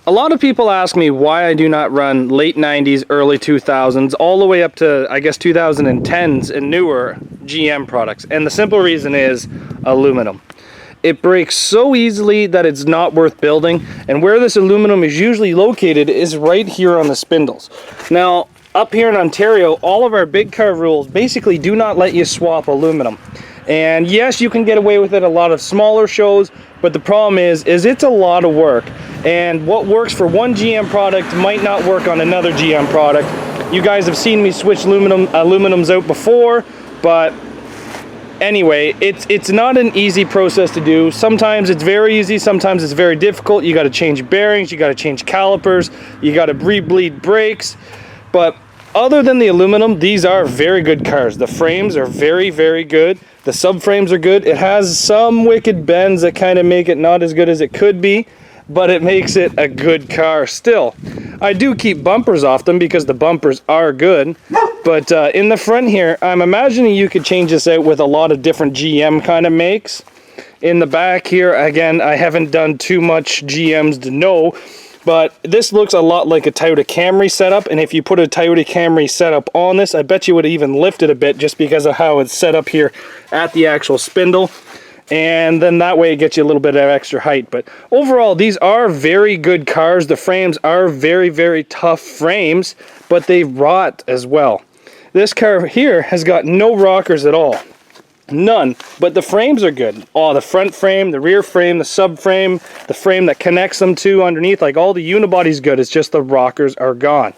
A lot of people ask me why I do not run late 90s, early 2000s, all the way up to, I guess, 2010s and newer GM products. And the simple reason is aluminum. It breaks so easily that it's not worth building. And where this aluminum is usually located is right here on the spindles. Now, up here in Ontario, all of our big car rules basically do not let you swap aluminum. And yes, you can get away with it a lot of smaller shows, but the problem is it's a lot of work. And what works for one GM product might not work on another GM product. You guys have seen me switch aluminums out before, but anyway, it's not an easy process to do. Sometimes it's very easy, sometimes it's very difficult. You got to change bearings, you got to change calipers, you got to rebleed brakes. But other than the aluminum, these are very good cars. The frames are very, very good. The subframes are good. It has some wicked bends that kind of make it not as good as it could be, but it makes it a good car still. I do keep bumpers off them because the bumpers are good, but in the front here, I'm imagining you could change this out with a lot of different GM kind of makes. In the back here, again, I haven't done too much GMs to know, but this looks a lot like a Toyota Camry setup, and if you put a Toyota Camry setup on this, I bet you would even lift it a bit just because of how it's set up here at the actual spindle. And then that way it gets you a little bit of extra height. But overall, these are very good cars. The frames are very, very tough frames, but they rot as well. This car here has got no rockers at all. None, but the frames are good. Oh, the front frame, the rear frame, the subframe, the frame that connects them to underneath, like all the unibody's good. It's just the rockers are gone.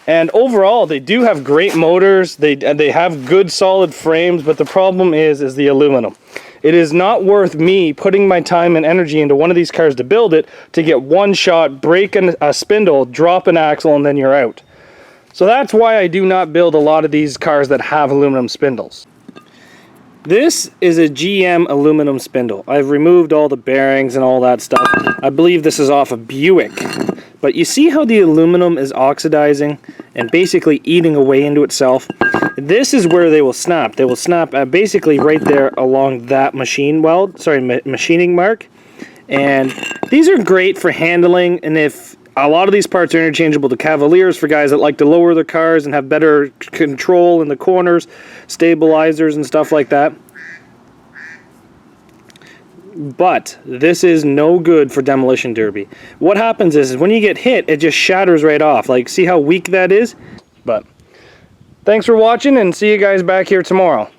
And overall, they do have great motors. They have good solid frames, but the problem is the aluminum. It is not worth me putting my time and energy into one of these cars to build it to get one shot, break a spindle, drop an axle, and then you're out. So that's why I do not build a lot of these cars that have aluminum spindles. This is a GM aluminum spindle. I've removed all the bearings and all that stuff. I believe this is off a Buick. But you see how the aluminum is oxidizing and basically eating away into itself? This is where they will snap. They will snap basically right there along that machining mark. And these are great for handling, and if a lot of these parts are interchangeable to Cavaliers for guys that like to lower their cars and have better control in the corners, stabilizers and stuff like that. But this is no good for demolition derby. What happens is when you get hit, it just shatters right off. Like, see how weak that is? But thanks for watching, and see you guys back here tomorrow.